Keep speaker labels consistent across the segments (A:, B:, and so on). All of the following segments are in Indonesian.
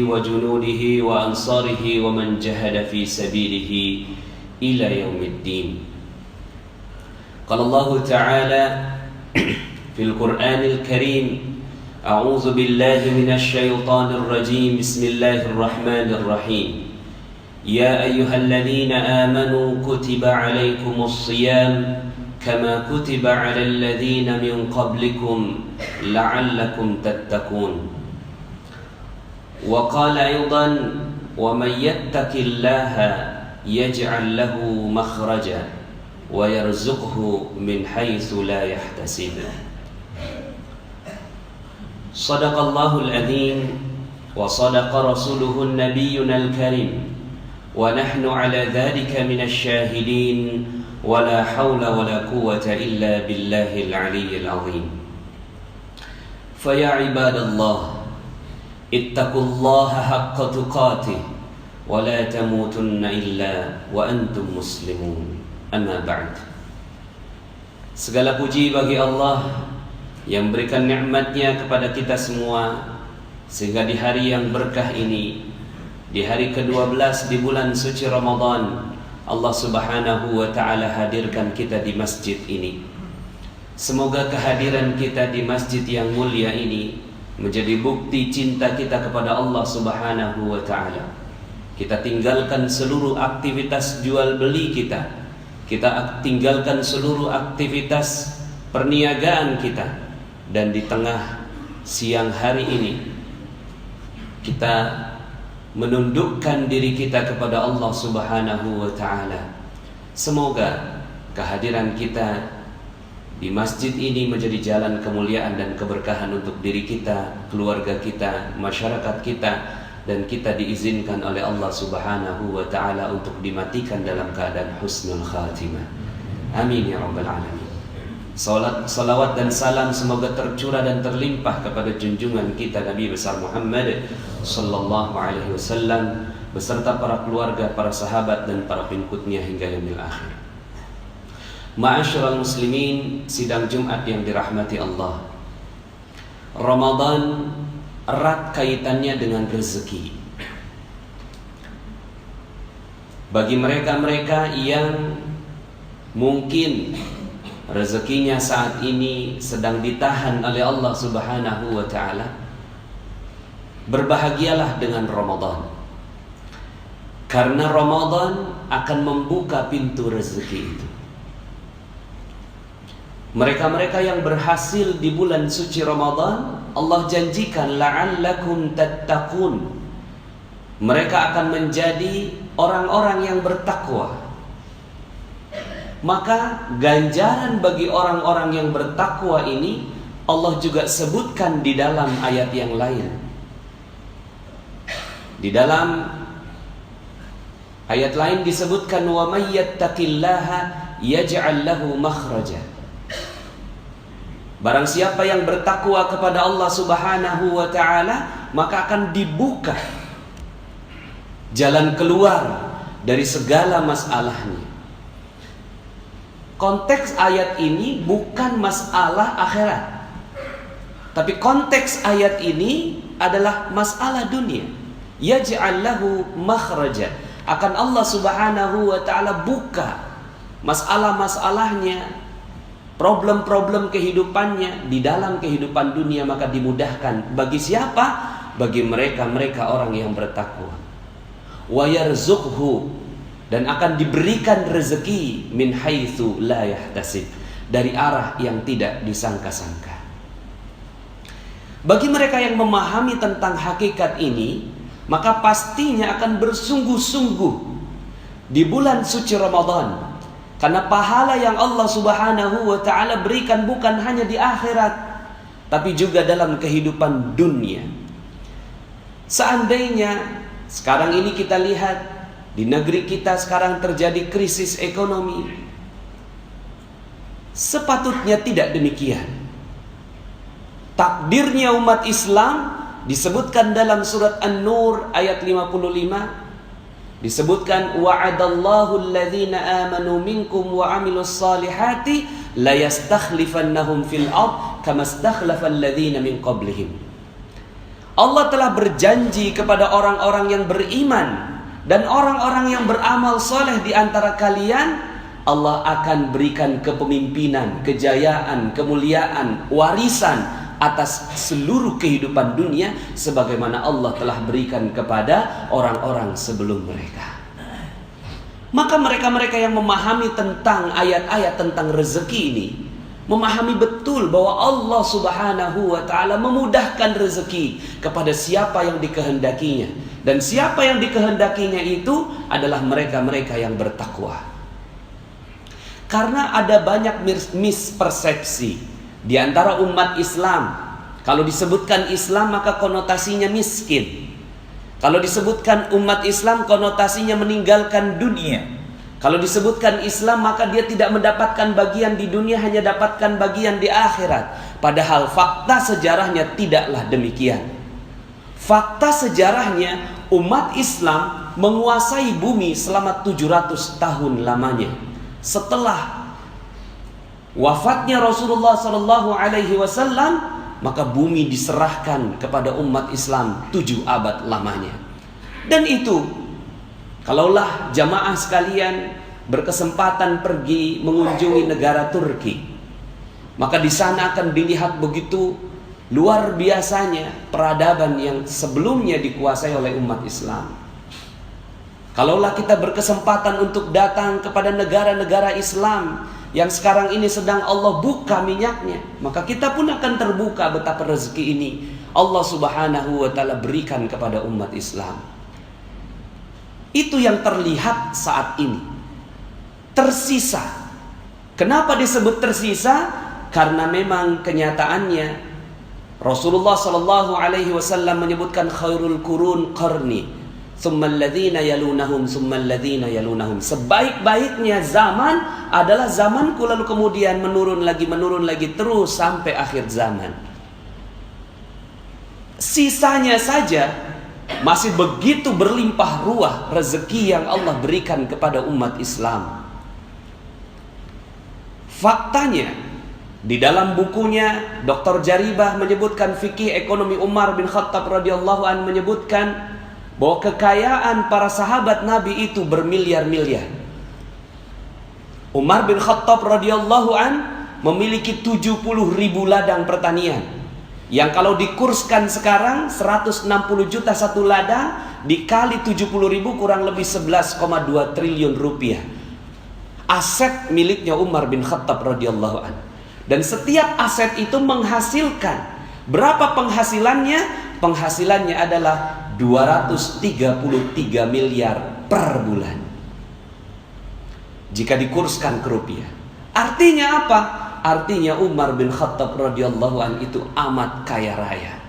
A: وجنوده وأنصاره ومن جهد في سبيله إلى يوم الدين. قال الله تعالى في القرآن الكريم: أعوذ بالله من الشيطان الرجيم، بسم الله الرحمن الرحيم. يا أيها الذين آمنوا كتب عليكم الصيام كما كتب على الذين من قبلكم لعلكم تتقون. وقال أيضا: ومن يتق الله يجعل له مخرجا ويرزقه من حيث لا يحتسب. صدق الله العظيم وصدق رسوله النبينا الكريم ونحن على ذلك من الشاهدين ولا حول ولا قوة إلا بالله العلي العظيم. فيا عباد الله اتقوا الله حق تقاته ولا تموتن إلا وأنتم مسلمون. Amma ba'd. Segala puji bagi Allah yang berikan nikmat-Nya kepada kita semua, sehingga di hari yang berkah ini, di hari ke-12 di bulan suci Ramadan, Allah Subhanahu wa ta'ala hadirkan kita di masjid ini. Semoga kehadiran kita di masjid yang mulia ini menjadi bukti cinta kita kepada Allah Subhanahu wa ta'ala. Kita tinggalkan seluruh aktivitas jual beli kita. Kita tinggalkan seluruh aktivitas perniagaan kita, dan di tengah siang hari ini kita menundukkan diri kita kepada Allah Subhanahu wa ta'ala. Semoga kehadiran kita di masjid ini menjadi jalan kemuliaan dan keberkahan untuk diri kita, keluarga kita, masyarakat kita, dan kita diizinkan oleh Allah Subhanahu wa ta'ala untuk dimatikan dalam keadaan husnul khatimah. Amin ya rabbal alamin. Salawat dan salam semoga tercurah dan terlimpah kepada junjungan kita Nabi besar Muhammad sallallahu alaihi wasallam beserta para keluarga, para sahabat, dan para pengikutnya hingga yaumil akhir. Ma'asyiral muslimin, sidang Jumat yang dirahmati Allah. Ramadan erat kaitannya dengan rezeki. Bagi mereka-mereka yang mungkin rezekinya saat ini sedang ditahan oleh Allah Subhanahu wa ta'ala, berbahagialah dengan Ramadan, karena Ramadan akan membuka pintu rezeki itu. Mereka-mereka yang berhasil di bulan suci Ramadan, Allah janjikan la'allakum tattaqun. Mereka akan menjadi orang-orang yang bertakwa. Maka ganjaran bagi orang-orang yang bertakwa ini Allah juga sebutkan di dalam ayat yang lain. Di dalam ayat lain disebutkan wa may yattaqillaha yaj'al lahu makhraja. Barang siapa yang bertakwa kepada Allah Subhanahu wa ta'ala, maka akan dibuka jalan keluar dari segala masalahnya. Konteks ayat ini bukan masalah akhirat, tapi konteks ayat ini adalah masalah dunia. Yaj'al lahu makhraja. Akan Allah Subhanahu wa ta'ala buka masalah-masalahnya, problem-problem kehidupannya di dalam kehidupan dunia, maka dimudahkan. Bagi siapa? Bagi mereka-mereka orang yang bertakwa. Wa yarzuqhu, dan akan diberikan rezeki min haitsu la yahtasib, dari arah yang tidak disangka-sangka. Bagi mereka yang memahami tentang hakikat ini, maka pastinya akan bersungguh-sungguh di bulan suci Ramadan. Karena pahala yang Allah Subhanahu wa ta'ala berikan bukan hanya di akhirat, tapi juga dalam kehidupan dunia. Seandainya sekarang ini kita lihat di negeri kita sekarang terjadi krisis ekonomi, sepatutnya tidak demikian. Takdirnya umat Islam disebutkan dalam surat An-Nur ayat 55. Disebutkan wa'adallahu alladhina amanu minkum wa amilus salihati la yastakhlifannahum fil ard kama istakhlafa alladhina min qablihim. Allah telah berjanji kepada orang-orang yang beriman dan orang-orang yang beramal soleh di antara kalian, Allah akan berikan kepemimpinan, kejayaan, kemuliaan, warisan atas seluruh kehidupan dunia sebagaimana Allah telah berikan kepada orang-orang sebelum mereka. Maka mereka-mereka yang memahami tentang ayat-ayat tentang rezeki ini, memahami betul bahwa Allah Subhanahu wa ta'ala memudahkan rezeki kepada siapa yang dikehendakinya. Dan siapa yang dikehendakinya itu adalah mereka-mereka yang bertakwa. Karena ada banyak mispersepsi di antara umat Islam. Kalau disebutkan Islam maka konotasinya miskin. Kalau disebutkan umat Islam konotasinya meninggalkan dunia. Kalau disebutkan Islam maka dia tidak mendapatkan bagian di dunia, hanya dapatkan bagian di akhirat. Padahal fakta sejarahnya tidaklah demikian. Fakta sejarahnya umat Islam menguasai bumi selama 700 tahun lamanya. Setelah wafatnya Rasulullah SAW, maka bumi diserahkan kepada umat Islam 7 abad lamanya. Dan itu, kalaulah jamaah sekalian berkesempatan pergi mengunjungi negara Turki, maka di sana akan dilihat begitu luar biasanya peradaban yang sebelumnya dikuasai oleh umat Islam. Kalaulah kita berkesempatan untuk datang kepada negara-negara Islam yang sekarang ini sedang Allah buka minyaknya, maka kita pun akan terbuka betapa rezeki ini Allah Subhanahu wa ta'ala berikan kepada umat Islam. Itu yang terlihat saat ini. Tersisa. Kenapa disebut tersisa? Karena memang kenyataannya Rasulullah sallallahu alaihi wasallam menyebutkan khairul qurun qarni, tsummal ladzina yalunahum, tsummal ladzina yalunahum. Sebaik-baiknya zaman adalah zamanku, lalu kemudian menurun lagi terus sampai akhir zaman. Sisanya saja masih begitu berlimpah ruah rezeki yang Allah berikan kepada umat Islam. Faktanya, di dalam bukunya Dr. Jaribah menyebutkan fikih ekonomi Umar bin Khattab radhiyallahu an menyebutkan bahwa kekayaan para sahabat Nabi itu bermiliar-miliar. Umar bin Khattab radhiyallahu an memiliki 70.000 ladang pertanian, yang kalau dikurskan sekarang 160 juta satu ladang, dikali 70.000 kurang lebih 11,2 triliun rupiah. Aset miliknya Umar bin Khattab radhiyallahu an. Dan setiap aset itu menghasilkan. Berapa penghasilannya? Penghasilannya adalah 233 miliar per bulan jika dikurskan ke rupiah. Artinya apa? Artinya Umar bin Khattab radhiyallahu an itu amat kaya raya.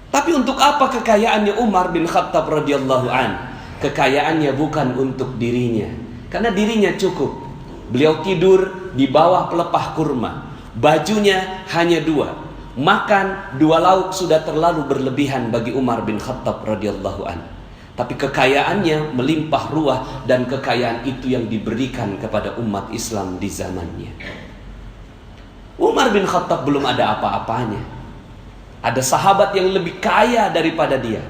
A: Tapi untuk apa kekayaannya Umar bin Khattab radhiyallahu an? Kekayaannya bukan untuk dirinya, karena dirinya cukup. Beliau tidur di bawah pelepah kurma, bajunya hanya 2, makan 2 lauk sudah terlalu berlebihan bagi Umar bin Khattab radhiyallahu an. Tapi kekayaannya melimpah ruah, dan kekayaan itu yang diberikan kepada umat Islam di zamannya. Umar bin Khattab belum ada apa-apanya. Ada sahabat yang lebih kaya daripada dia,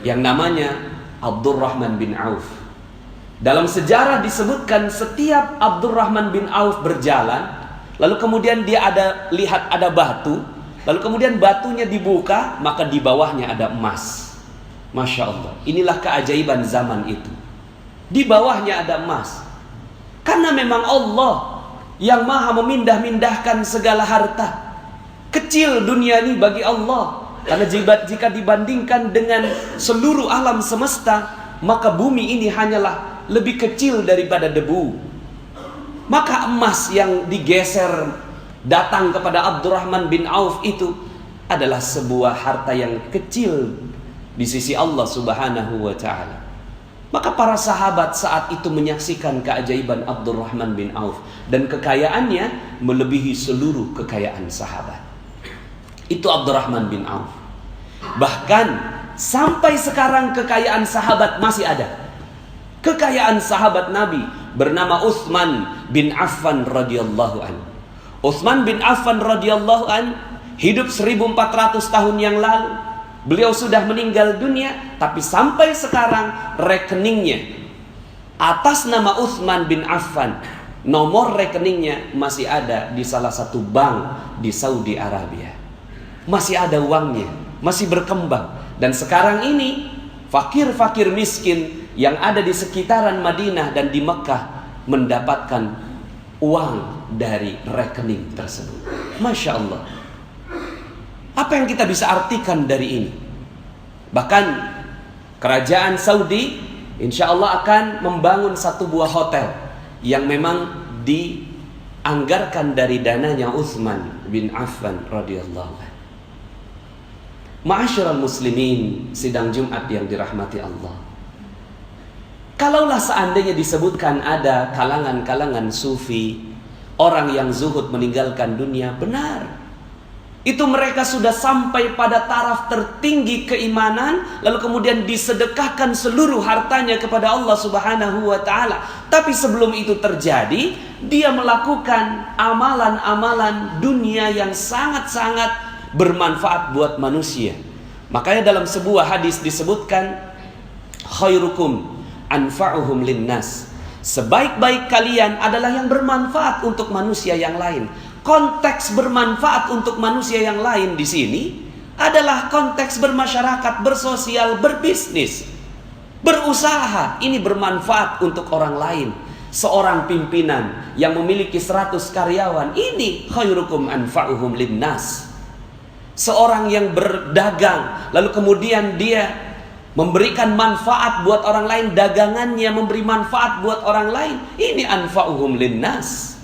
A: yang namanya Abdurrahman bin Auf. Dalam sejarah disebutkan setiap Abdurrahman bin Auf berjalan, lalu kemudian dia lihat ada batu, lalu kemudian batunya dibuka, maka di bawahnya ada emas. Masya Allah, inilah keajaiban zaman itu. Di bawahnya ada emas. Karena memang Allah yang maha memindah-mindahkan segala harta. Kecil dunia ini bagi Allah, karena jika dibandingkan dengan seluruh alam semesta, maka bumi ini hanyalah lebih kecil daripada debu. Maka emas yang digeser datang kepada Abdurrahman bin Auf itu adalah sebuah harta yang kecil di sisi Allah Subhanahu wa ta'ala. Maka para sahabat saat itu menyaksikan keajaiban Abdurrahman bin Auf, dan kekayaannya melebihi seluruh kekayaan sahabat. Itu Abdurrahman bin Auf. Bahkan sampai sekarang kekayaan sahabat masih ada. Kekayaan sahabat Nabi bernama Utsman bin Affan radhiyallahu an. Utsman bin Affan radhiyallahu an hidup 1400 tahun yang lalu. Beliau sudah meninggal dunia, tapi sampai sekarang rekeningnya atas nama Utsman bin Affan, nomor rekeningnya masih ada di salah satu bank di Saudi Arabia. Masih ada uangnya, masih berkembang. Dan sekarang ini fakir-fakir miskin yang ada di sekitaran Madinah dan di Mekah mendapatkan uang dari rekening tersebut. Masya Allah. Apa yang kita bisa artikan dari ini? Bahkan kerajaan Saudi insya Allah akan membangun satu buah hotel yang memang dianggarkan dari dananya Utsman bin Affan radhiyallahu anhu. Ma'asyiral muslimin, sidang Jumat yang dirahmati Allah. Kalaulah seandainya disebutkan ada kalangan-kalangan sufi, orang yang zuhud meninggalkan dunia, benar. Itu mereka sudah sampai pada taraf tertinggi keimanan, lalu kemudian disedekahkan seluruh hartanya kepada Allah Subhanahu wa taala. Tapi sebelum itu terjadi, dia melakukan amalan-amalan dunia yang sangat-sangat bermanfaat buat manusia. Makanya dalam sebuah hadis disebutkan, khairukum anfa'uhum linnas. Sebaik-baik kalian adalah yang bermanfaat untuk manusia yang lain. Konteks bermanfaat untuk manusia yang lain di sini adalah konteks bermasyarakat, bersosial, berbisnis, berusaha. Ini bermanfaat untuk orang lain. Seorang pimpinan yang memiliki 100 karyawan, ini khairukum anfa'uhum linnas. Seorang yang berdagang, lalu kemudian dia memberikan manfaat buat orang lain, dagangannya memberi manfaat buat orang lain, ini anfa'uhum linnas.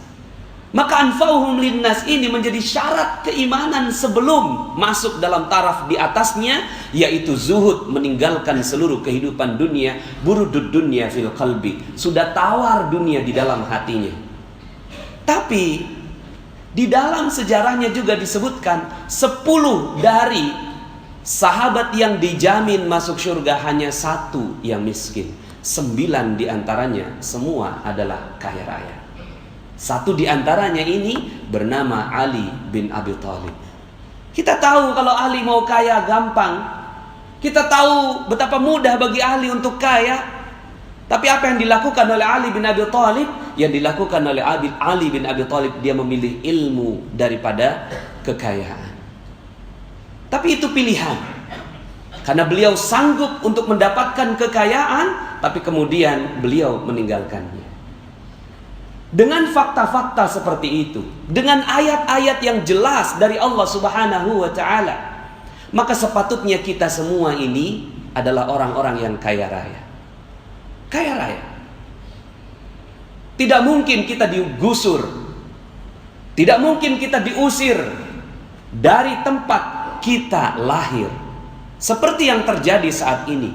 A: Maka anfa'uhum linnas ini menjadi syarat keimanan sebelum masuk dalam taraf di atasnya, yaitu zuhud, meninggalkan seluruh kehidupan dunia, burudud dunya fil qalbi, sudah tawar dunia di dalam hatinya. Tapi di dalam sejarahnya juga disebutkan 10 dari sahabat yang dijamin masuk surga, hanya 1 yang miskin. 9 diantaranya semua adalah kaya raya. 1 diantaranya ini bernama Ali bin Abi Thalib. Kita tahu kalau Ali mau kaya gampang. Kita tahu betapa mudah bagi Ali untuk kaya. Tapi apa yang dilakukan oleh Ali bin Abi Thalib? Yang dilakukan oleh Ali bin Abi Thalib, dia memilih ilmu daripada kekayaan. Tapi itu pilihan. Karena beliau sanggup untuk mendapatkan kekayaan, tapi kemudian beliau meninggalkannya. Dengan fakta-fakta seperti itu, dengan ayat-ayat yang jelas dari Allah Subhanahu wa taala, maka sepatutnya kita semua ini adalah orang-orang yang kaya raya. Kaya raya. Tidak mungkin kita digusur, tidak mungkin kita diusir dari tempat kita lahir, seperti yang terjadi saat ini.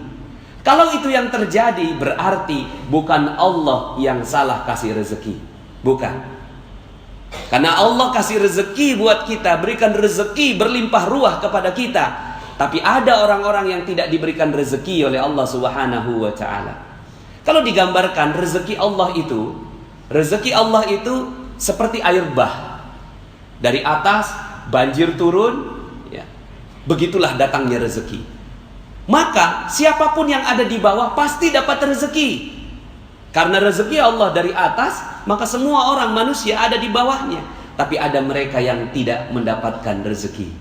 A: Kalau itu yang terjadi, berarti bukan Allah yang salah kasih rezeki. Bukan. Karena Allah kasih rezeki buat kita, berikan rezeki berlimpah ruah kepada kita. Tapi ada orang-orang yang tidak diberikan rezeki oleh Allah Subhanahu wa taala. Kalau digambarkan rezeki Allah itu seperti air bah. Dari atas banjir turun, ya. Begitulah datangnya rezeki. Maka siapapun yang ada di bawah pasti dapat rezeki. Karena rezeki Allah dari atas, maka semua orang manusia ada di bawahnya. Tapi ada mereka yang tidak mendapatkan rezeki.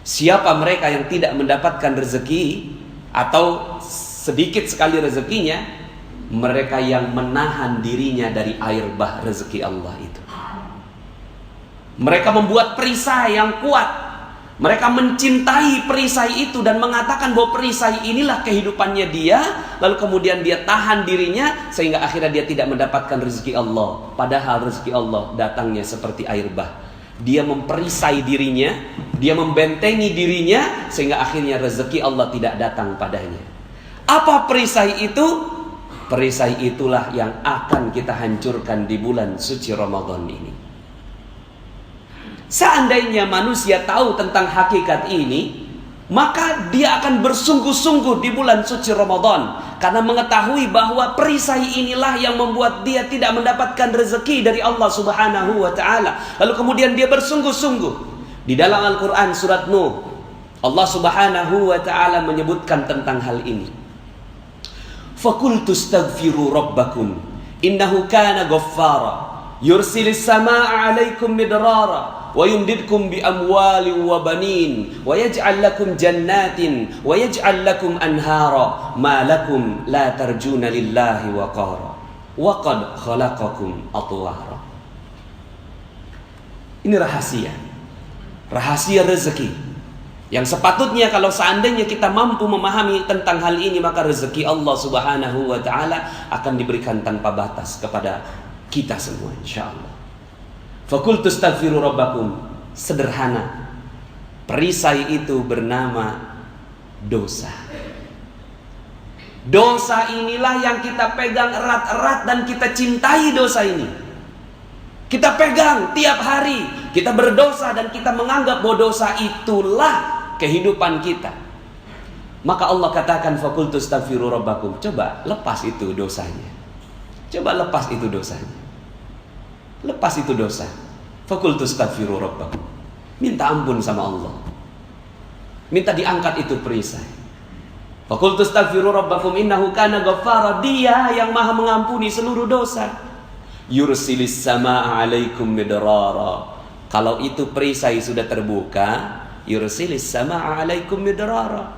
A: Siapa mereka yang tidak mendapatkan rezeki atau sedikit sekali rezekinya? Mereka yang menahan dirinya dari air bah rezeki Allah itu. Mereka membuat perisai yang kuat. Mereka mencintai perisai itu dan mengatakan bahwa perisai inilah kehidupannya dia. Lalu kemudian dia tahan dirinya sehingga akhirnya dia tidak mendapatkan rezeki Allah. Padahal rezeki Allah datangnya seperti air bah. Dia memperisai dirinya, dia membentengi dirinya sehingga akhirnya rezeki Allah tidak datang padanya. Apa perisai itu? Perisai itulah yang akan kita hancurkan di bulan suci Ramadan ini. Seandainya manusia tahu tentang hakikat ini, maka dia akan bersungguh-sungguh di bulan suci Ramadan, karena mengetahui bahwa perisai inilah yang membuat dia tidak mendapatkan rezeki dari Allah Subhanahu wa taala. Lalu kemudian dia bersungguh-sungguh. Di dalam Al-Qur'an surat Nuh Allah Subhanahu wa ta'ala menyebutkan tentang hal ini. Faqultu astaghfiru rabbakum innahu kana ghaffara yursilis samaa'a 'alaikum midrara wa yumdidkum bi amwalin wa banin wa yaj'al lakum jannatin wa yaj'al lakum anhara ma lakum la tarjuna lillahi waqara wa qad khalaqakum atwara. Ini rahasia rezeki yang sepatutnya kalau seandainya kita mampu memahami tentang hal ini, maka rezeki Allah Subhanahu wa ta'ala akan diberikan tanpa batas kepada kita semua, insyaallah. Faqultu astaghfiru rabbakum. Sederhana, perisai itu bernama dosa. Dosa inilah yang kita pegang erat-erat dan kita cintai dosa ini. Kita pegang tiap hari, kita berdosa dan kita menganggap bahwa dosa itulah kehidupan kita. Maka Allah katakan faqultu astaghfiru rabbakum. Coba lepas itu dosanya. Coba lepas itu dosanya. Lepas itu dosa. Faqultu astaghfiru rabbakum. Minta ampun sama Allah. Minta diangkat itu perisai. Faqultu astaghfiru rabbakum innahu kana ghaffara. Dia yang Maha mengampuni seluruh dosa. Yursilis samaa'a 'alaikum midrara. Kalau itu perisai sudah terbuka, yursilis samaa'a 'alaikum midrara,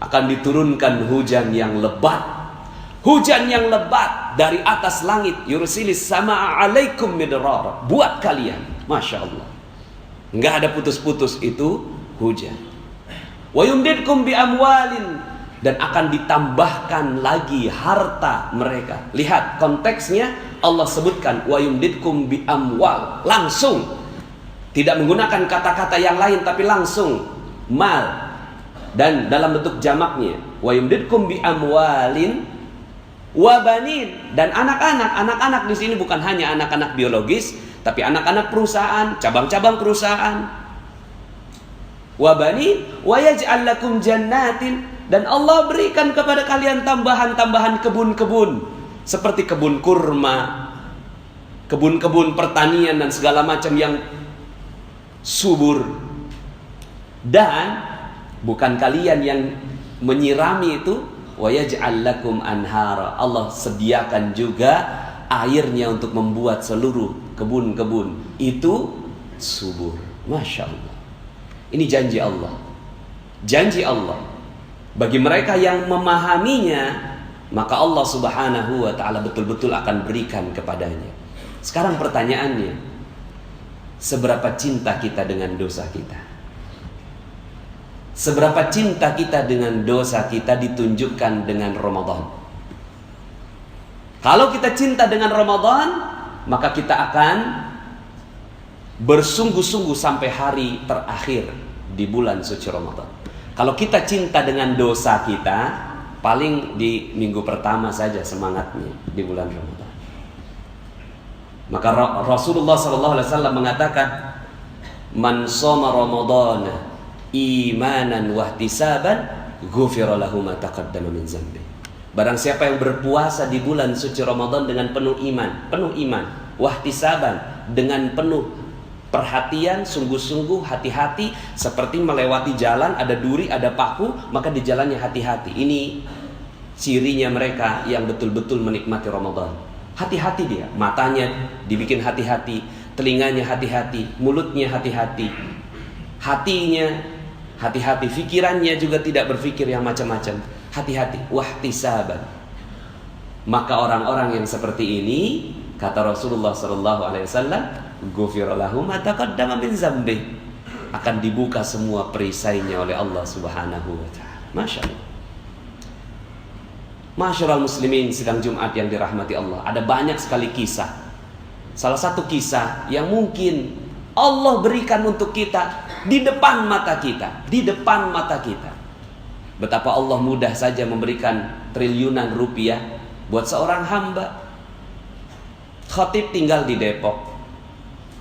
A: akan diturunkan hujan yang lebat. Hujan yang lebat dari atas langit. Yursilis samaa'a 'alaikum midrara, buat kalian. Masya Allah, nggak ada putus-putus itu hujan. Wa yumdidkum bi amwalin, dan akan ditambahkan lagi harta mereka. Lihat konteksnya, Allah sebutkan wa yumdidkum bi amwal, langsung, tidak menggunakan kata-kata yang lain, tapi langsung mal, dan dalam bentuk jamaknya wa yumdidkum bi amwalin wa banin, dan anak-anak di sini bukan hanya anak-anak biologis, tapi anak-anak perusahaan, cabang-cabang perusahaan. Wa banin wa yaj'al lakum jannatin, dan Allah berikan kepada kalian tambahan-tambahan kebun-kebun seperti kebun kurma, kebun-kebun pertanian dan segala macam yang subur. Dan bukan kalian yang menyirami itu, wa yaj'al lakum anhara. Allah sediakan juga airnya untuk membuat seluruh kebun-kebun itu subur. Masya Allah. Ini janji Allah. Janji Allah bagi mereka yang memahaminya, maka Allah Subhanahu wa ta'ala betul-betul akan berikan kepadanya. Sekarang pertanyaannya, seberapa cinta kita dengan dosa kita? Seberapa cinta kita dengan dosa kita ditunjukkan dengan Ramadan. Kalau kita cinta dengan Ramadan, maka kita akan bersungguh-sungguh sampai hari terakhir di bulan suci Ramadan. Kalau kita cinta dengan dosa kita, paling di minggu pertama saja semangatnya di bulan Ramadan. Maka Rasulullah SAW mengatakan, man shoma Ramadana imanan wahtisaban ghufira lahu ma taqaddama min dzambi. Barang siapa yang berpuasa di bulan suci Ramadan dengan penuh iman, wahtisaban, dengan penuh perhatian, sungguh-sungguh, hati-hati, seperti melewati jalan, ada duri, ada paku, maka di jalannya hati-hati. Ini cirinya mereka yang betul-betul menikmati Ramadan. Hati-hati dia, matanya dibikin hati-hati, telinganya hati-hati, mulutnya hati-hati, hatinya hati-hati, pikirannya juga tidak berpikir yang macam-macam. Hati-hati, wahtisaban. Maka orang-orang yang seperti ini, kata Rasulullah SAW, ghufira lahu ma taqaddama min dzambi, akan dibuka semua perisainya oleh Allah Subhanahu wa ta'ala. Masya Allah. Masyarul muslimin sidang Jumat yang dirahmati Allah, ada banyak sekali kisah. Salah satu kisah yang mungkin Allah berikan untuk kita di depan mata kita, di depan mata kita. Betapa Allah mudah saja memberikan triliunan rupiah buat seorang hamba. Khatib tinggal di Depok.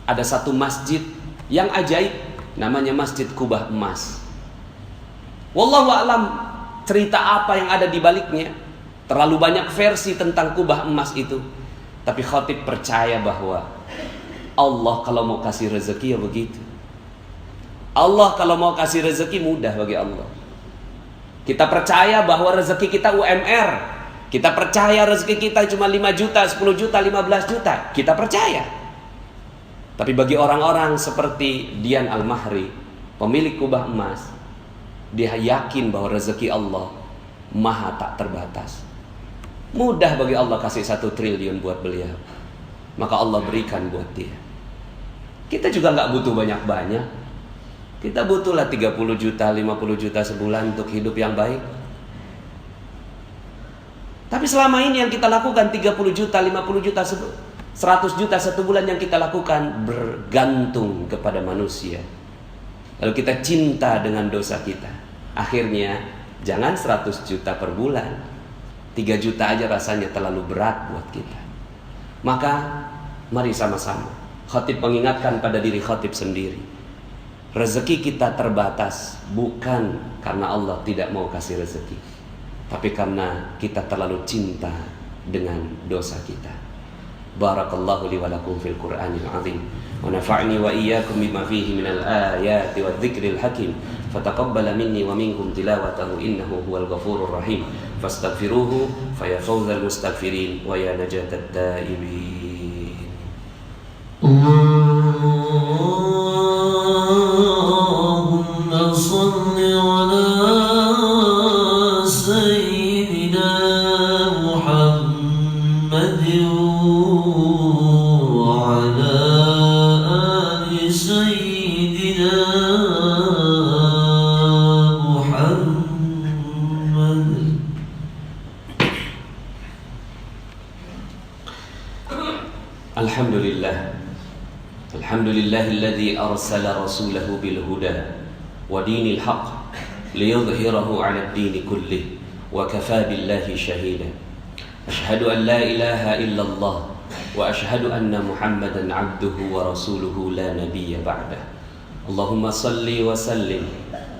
A: Ada satu masjid yang ajaib, namanya Masjid Kubah Emas. Wallahu a'lam cerita apa yang ada di baliknya. Terlalu banyak versi tentang kubah emas itu. Tapi khatib percaya bahwa Allah kalau mau kasih rezeki ya begitu. Allah kalau mau kasih rezeki mudah bagi Allah. Kita percaya bahwa rezeki kita UMR. Kita percaya rezeki kita cuma 5 juta, 10 juta, 15 juta. Kita percaya. Tapi bagi orang-orang seperti Dian Al-Mahri, pemilik kubah emas, dia yakin bahwa rezeki Allah maha tak terbatas. Mudah bagi Allah kasih 1 triliun buat beliau. Maka Allah berikan buat dia. Kita juga gak butuh banyak-banyak. Kita butuhlah 30 juta, 50 juta sebulan untuk hidup yang baik. Tapi selama ini yang kita lakukan 30 juta, 50 juta, 100 juta satu bulan yang kita lakukan bergantung kepada manusia. Lalu kita cinta dengan dosa kita. Akhirnya jangan 100 juta per bulan, 3 juta aja rasanya terlalu berat buat kita. Maka mari sama-sama khatib mengingatkan pada diri khatib sendiri. Rezeki kita terbatas bukan karena Allah tidak mau kasih rezeki, tapi karena kita terlalu cinta dengan dosa kita. Barakallahu li wa lakum fil Qur'anil azim wa nafa'ni wa iyyakum bima fihi minal ayati wadh-dhikril hakim. Fataqabbala minni wa minkum tilawatahu innahu huwal ghafurur rahim. Fastaghfiruhu fa ya fawzal mustaghfirin wa ya najatat taibin. Allahumma shalli ala sayyidina Muhammadin wa ala ali sayyidina Muhammad. Alhamdulillah. Alhamdulillahilladzi arsala rasulahu bil huda wa dinil haqq liyudhhirahu 'ala ad-din kullih wa kafaa billahi shahida. Ashhadu an la ilaha illallah wa ashhadu anna Muhammadan 'abduhu wa rasuluhu la nabiyya ba'dah. Allahumma salli wa sallim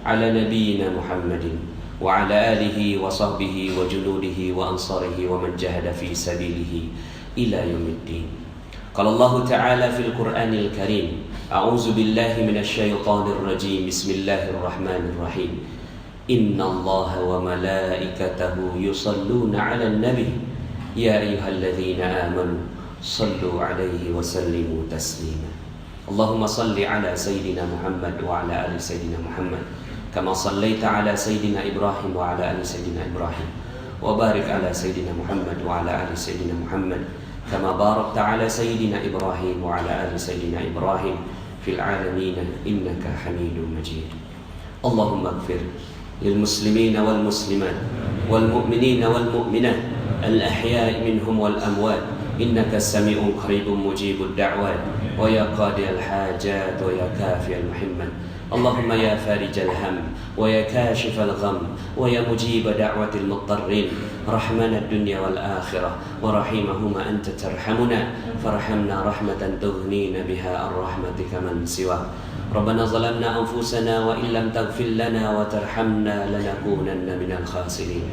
A: 'ala nabiyyina Muhammadin wa 'ala alihi wa sahbihi wa junudihi wa ansarihi wa man jahada fi sabilihi ila yaumiddin. Qala Allah Ta'ala fil Qur'anil Karim, a'udzu billahi minasy syaithanir rajim. Bismillahirrahmanirrahim. Innallaha wa malaikatahu yusholluna 'alan nabi ya ayyuhalladzina amanu shallu 'alaihi wa sallimu taslima. Allahumma shalli 'ala sayyidina Muhammad wa 'ala ali sayyidina Muhammad kama shallaita 'ala sayyidina Ibrahim wa 'ala ali sayyidina Ibrahim wa barik 'ala sayyidina Muhammad wa 'ala ali sayyidina Muhammad kama barakta 'ala sayyidina Ibrahim wa 'ala ali sayyidina Ibrahim fil 'alamin innaka Hamidum Majid. Allahumma ighfir lil muslimina wal muslimat wal mu'minina wal mu'minat al ahya'i minhum wal amwat innaka sami'un qaribun mujibud da'wat wa ya qadiyal hajat wa ya kafiyal muhimmat. Allahumma ya farijal ham wa ya kashifal gham wa ya mujib da'watil muttarrin rahmana ad-dunya wal akhirah wa rahimahuma anta tarhamuna farhamna rahmatan tughnina biha ar-rahmatika man siwa. Rabbana zalamna anfusana wa illam taghfir lana wa tarhamna lanakunanna minal khasirin.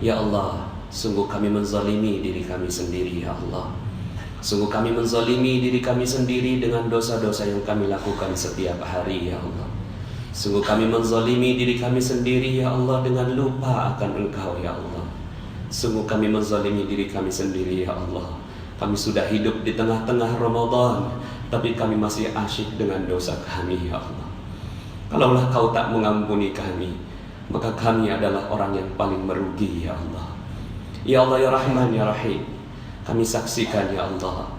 A: Ya Allah, sungguh kami menzalimi diri kami sendiri ya Allah. Sungguh kami menzalimi diri kami sendiri dengan dosa-dosa yang kami lakukan setiap hari ya Allah. Sungguh kami menzalimi diri kami sendiri ya Allah dengan lupa akan Engkau ya Allah. Sungguh kami menzalimi diri kami sendiri ya Allah. Kami sudah hidup di tengah-tengah Ramadan, tapi kami masih asyik dengan dosa kami ya Allah. Kalaulah Kau tak mengampuni kami, maka kami adalah orang yang paling merugi ya Allah. Ya Allah ya Rahman ya Rahim, kami saksikan ya Allah,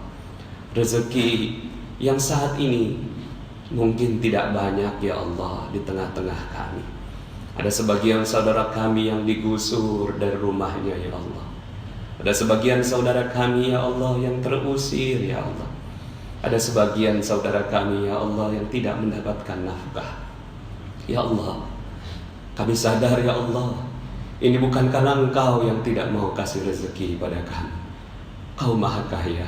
A: rezeki yang saat ini mungkin tidak banyak ya Allah di tengah-tengah kami. Ada sebagian saudara kami yang digusur dari rumahnya ya Allah. Ada sebagian saudara kami ya Allah yang terusir ya Allah. Ada sebagian saudara kami ya Allah yang tidak mendapatkan nafkah. Ya Allah, kami sadar ya Allah, ini bukan karena Engkau yang tidak mau kasih rezeki pada kami. Kau maha kaya,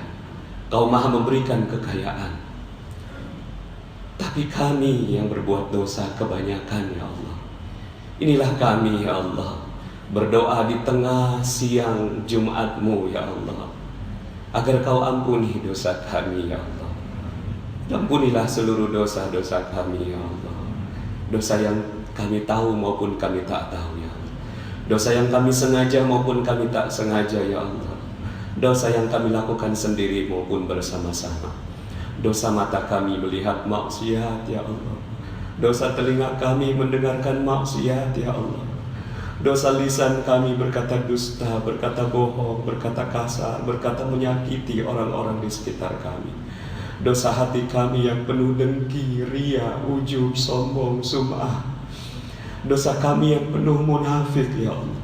A: Kau maha memberikan kekayaan. Tapi kami yang berbuat dosa kebanyakan ya Allah. Inilah kami ya Allah, berdoa di tengah siang Jumat-Mu ya Allah, agar Kau ampuni dosa kami ya Allah. Ampunilah seluruh dosa-dosa kami ya Allah.
B: Dosa yang kami tahu maupun kami tak tahu ya Allah. Dosa yang kami sengaja maupun kami tak sengaja ya Allah. Dosa yang kami lakukan sendiri maupun bersama-sama. Dosa mata kami melihat maksiat ya Allah. Dosa telinga kami mendengarkan maksiat ya Allah. Dosa lisan kami berkata dusta, berkata bohong, berkata kasar, berkata menyakiti orang-orang di sekitar kami. Dosa hati kami yang penuh dengki, ria, ujub, sombong, sum'ah. Dosa kami yang penuh munafik ya Allah.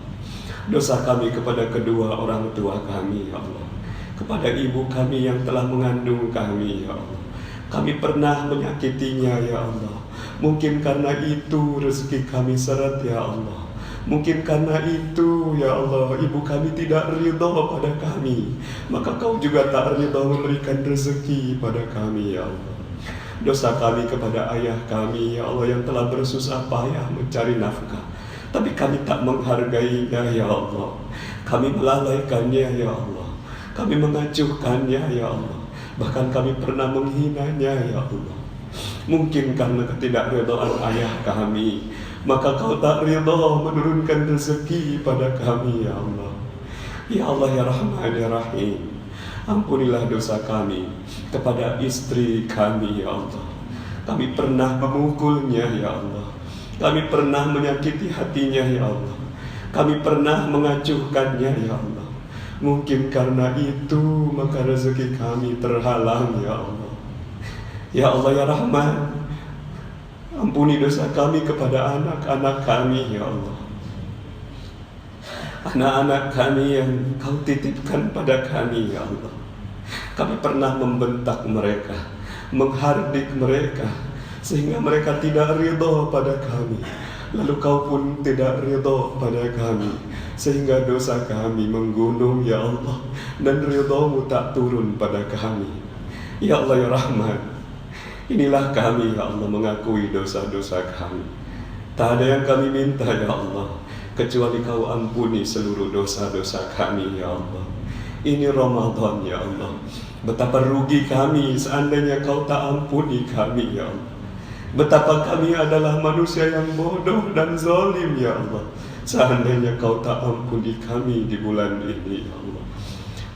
B: Dosa kami kepada kedua orang tua kami ya Allah, kepada ibu kami yang telah mengandung kami ya Allah. Kami pernah menyakitinya ya Allah. Mungkin karena itu rezeki kami seret ya Allah. Mungkin karena itu ya Allah ibu kami tidak ridha pada kami, maka Kau juga tak ridha memberikan rezeki pada kami ya Allah. Dosa kami kepada ayah kami ya Allah yang telah bersusah payah mencari nafkah, tapi kami tak menghargainya ya Allah. Kami melalaikannya ya Allah. Kami mengacuhkannya ya Allah. Bahkan kami pernah menghinanya ya Allah. Mungkin karena ketidakridhaan ayah kami, maka Kau tak ridha menurunkan rezeki pada kami ya Allah. Ya Allah ya Rahman ya Rahim, ampunilah dosa kami kepada istri kami ya Allah. Kami pernah memukulnya ya Allah. Kami pernah menyakiti hatinya ya Allah. Kami pernah mengacuhkannya ya Allah. Mungkin karena itu maka rezeki kami terhalang ya Allah. Ya Allah ya Rahman, ampuni dosa kami kepada anak-anak kami ya Allah. Anak-anak kami yang Kau titipkan pada kami ya Allah. Kami pernah membentak mereka, menghardik mereka, sehingga mereka tidak ridha pada kami. Lalu Kau pun tidak ridha pada kami, sehingga dosa kami menggunung ya Allah, dan ridha-Mu tak turun pada kami. Ya Allah ya Rahman, inilah kami ya Allah mengakui dosa-dosa kami. Tak ada yang kami minta ya Allah, kecuali Kau ampuni seluruh dosa-dosa kami ya Allah. Ini Ramadan ya Allah. Betapa rugi kami seandainya Kau tak ampuni kami ya Allah. Betapa kami adalah manusia yang bodoh dan zalim ya Allah, seandainya Kau tak ampuni kami di bulan ini ya Allah.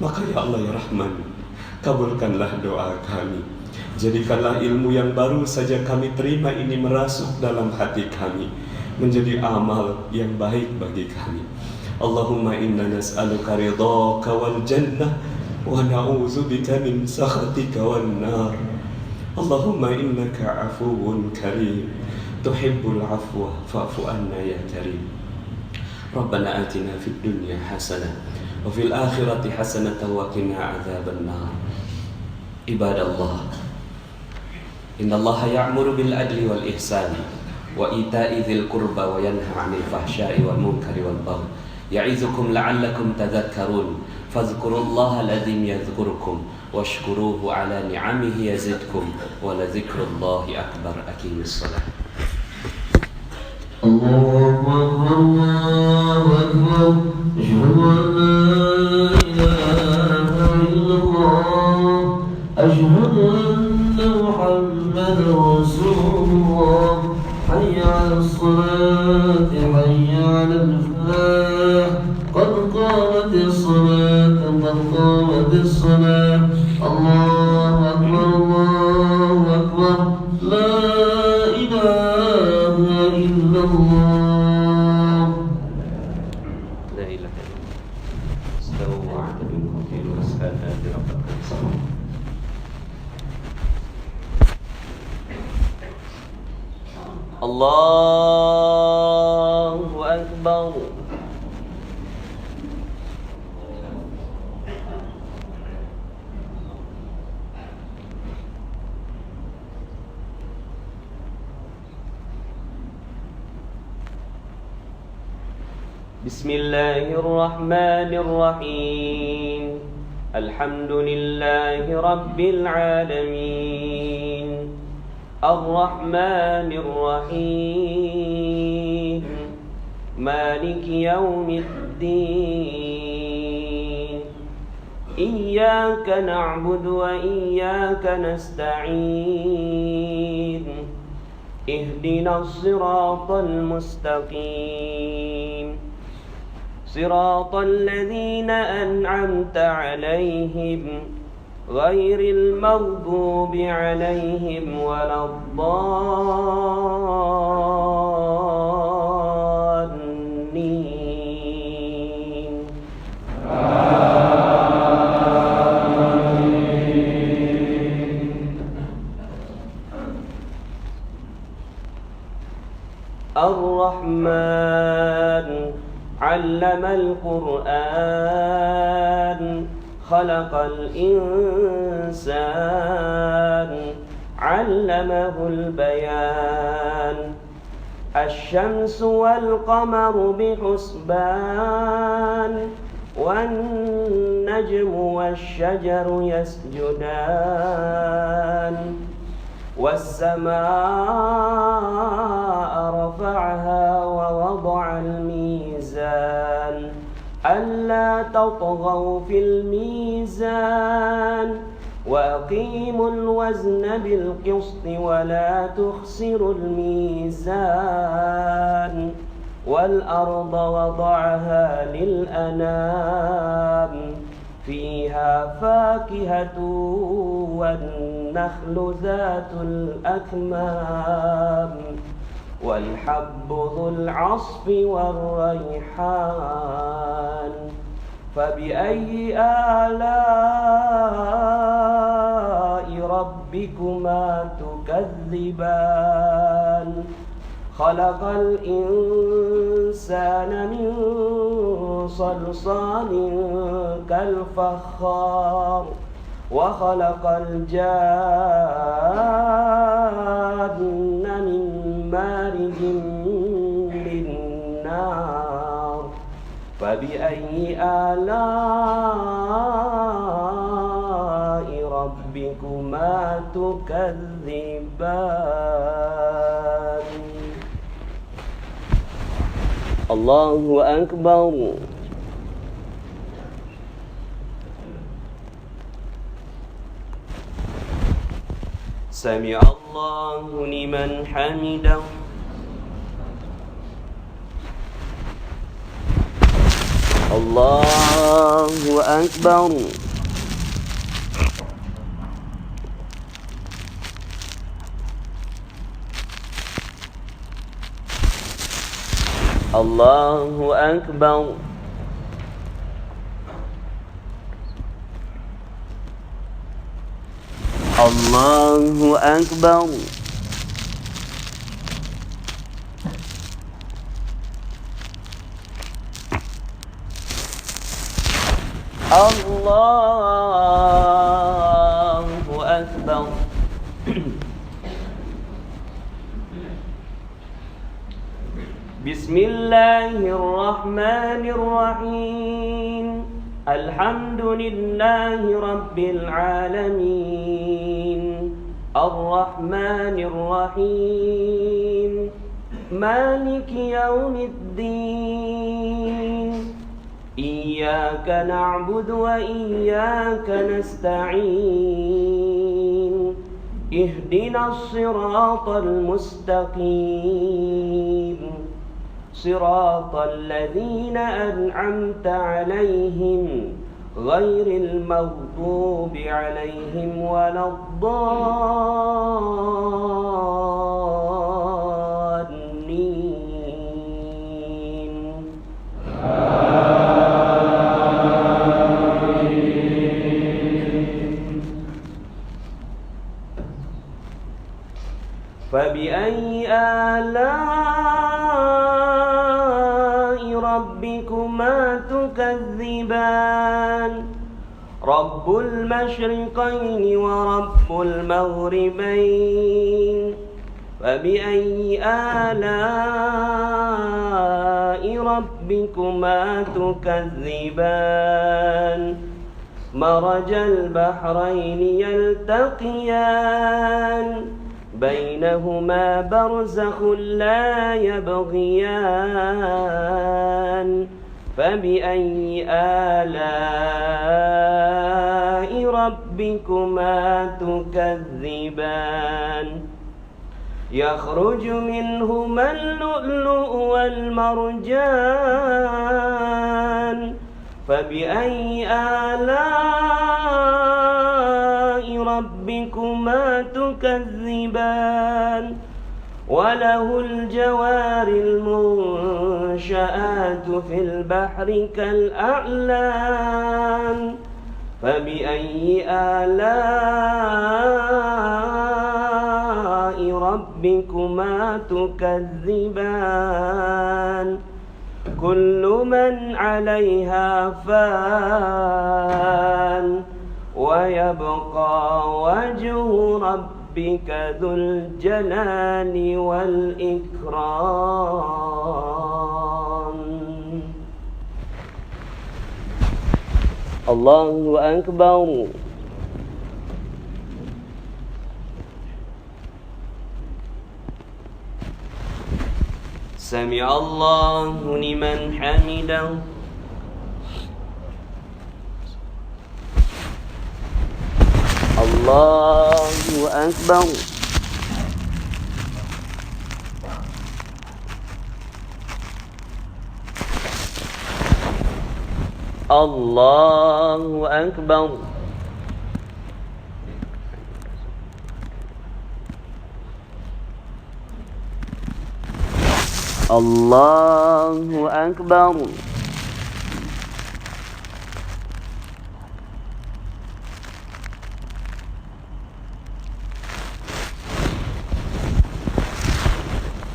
B: Maka ya Allah ya Rahman, kabulkanlah doa kami. Jadikanlah ilmu yang baru saja kami terima ini merasuk dalam hati kami, menjadi amal yang baik bagi kami. Allahumma inna nas'aluka ridhaka wal jannah wa na'udzubika min sakhatika wan nar. Allahumma innaka afuwun karim, tuhibbul afwa fa'fu anna ya karim. Rabbana atina fid dunya hasanah wa fil akhirati hasanah wa qina adzaban nar. Ibadallah, innallaha ya'muru bil adli wal ihsani wa ita'i dzil qurba wa yanha 'anil fahsya'i wal munkari wal baghi ya'izukum la'allakum tadhakkarun. Fadhkurullaha al-'azim yadhkurkum washkuruhu 'ala ni'amihi yazidkum wa la dzikrullahi akbar. Aqimis shalah.
C: Allahu akbar, Allahu akbar. Asyhadu an la ilaha illallah, asyhadu anna Muhammadar Rasulullah. Hayya 'alas salati, hayya 'alal falah. Qad qamatis salat, qad qamatis salat. Allahu akbar, Allahu akbar. La ilaha illallah.
A: La ilaha illallah. Astaghfiru wa atubu ilaih. Allahu akbar. Bismillahirrahmanirrahim. Alhamdulillahi rabbil alamin. Ar-Rahmanir Rahim. Maliki yaumiddin. Iyyaka na'budu wa iyyaka nasta'in. اهدنا الصراط المستقيم صراط الذين أنعمت عليهم غير المغضوب عليهم ولا الضالين الرحمن علم القرآن خلق الإنسان علمه البيان الشمس والقمر بحسبان والنجم والشجر يسجدان والسماء رفعها ووضع الميزان ألا تطغوا في الميزان وأقيموا الوزن بالقسط ولا تخسروا الميزان والأرض وضعها للأنام فيها فاكهة والنخل ذات الأكمام والحب ذو العصف والريحان فبأي آلاء ربكما تكذبان خلق الإنسان من صلصال كالفخار وخلق الجان من مارج من نار فبأي آلاء ربكما تكذبان الله أكبر سمع الله لمن حمده الله أكبر الله أكبر الله أكبر الله أكبر بسم الله الرحمن الرحيم الحمد لله رب العالمين الرحمن الرحيم مالك يوم الدين إياك نعبد وإياك نستعين اهدنا الصراط المستقيم صراط الذين أنعمت عليهم غير المغضوب عليهم ولا الضالين فبأي آلاء ربكما تكذبان رب المشرقين ورب المغربين فبأي آلاء ربكما تكذبان مرج البحرين يلتقيان بينهما برزخ لا يبغيان فبأي آلاء ربكما تكذبان يخرج منهما اللؤلؤ والمرجان فبأي آلاء ربكما تكذبان وله الجوار المنشآت في البحر كالأعلام فبأي آلاء ربكما تكذبان كل من عليها فان ويبقى وجه ربك ذو الجلال والإكرام. الله أكبر. سمع الله لمن حمده. الله أكبر. الله أكبر. الله أكبر.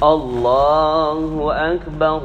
A: الله أكبر.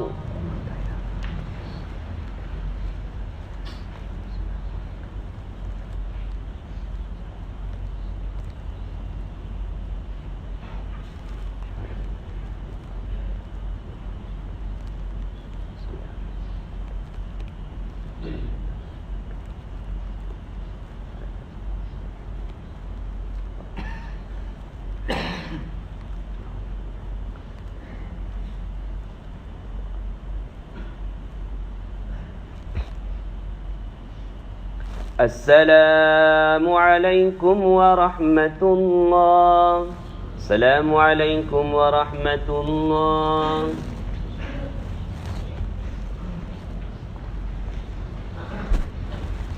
A: السلام عليكم ورحمة الله. السلام عليكم ورحمة الله.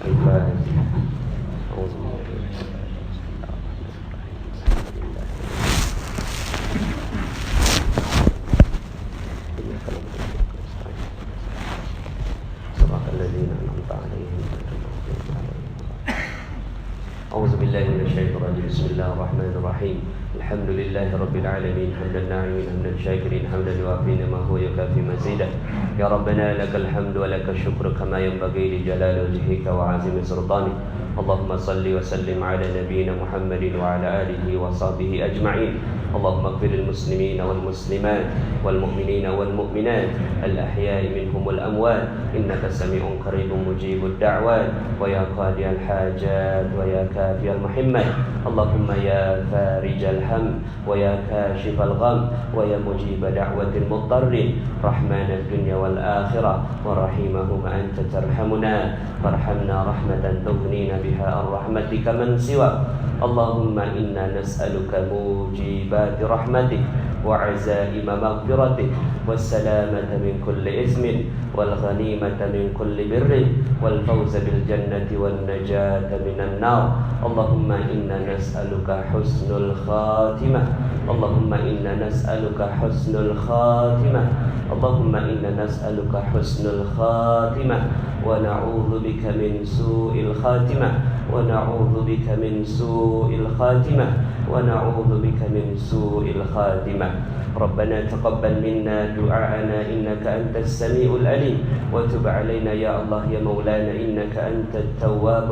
A: الفاتحة. أعوذ بالله. صراط الذين أنعمت عليهم. أعوذ بالله من الشيطان الرجيم. بسم الله الرحمن الرحيم. الحمد لله رب العالمين حمدا ناعمين حمدا شاكرين حمدا يوافي نعمه ويكافي مزيدا. يا ربنا لك الحمد ولك الشكر كما ينبغي لجلال وجهك وعظيم سلطانك. اللهم صل وسلم على نبينا محمد وعلى آله وصحبه أجمعين. اللهم اغفر للمسلمين والمسلمات والمؤمنين والمؤمنات الأحياء منهم والأموات إنك سميع قريب مجيب الدعوات ويا قاضي الحاجات ويا كافي المحمات. اللهم يا فارج الهم ويا كاشف الغم ويا مجيب دعوة المضطرين رحمن الدنيا والآخرة ورحيمهما أنت ترحمنا فارحمنا رحمة تغنينا بها عن رحمتك من سواك. اللهم إنا نسألك موجبات رحمتك وعزائم مغفرتك والسلامة من كل إثم والغنيمة من كل بر والفوز بالجنة والنجاة من النار. اللهم إنا نسألك حسن الخاتمة. اللهم إنا نسألك حسن الخاتمة. اللهم إنا نسألك حسن الخاتمة ونعوذ بك من سوء الخاتمة ونعوذ بك من سوء الخاتمة ونعوذ بك من سوء الخاتمة. ربنا تقبل منا دعاءنا إنك أنت السميع العليم وتب علينا يا الله يا مولانا إنك أنت التواب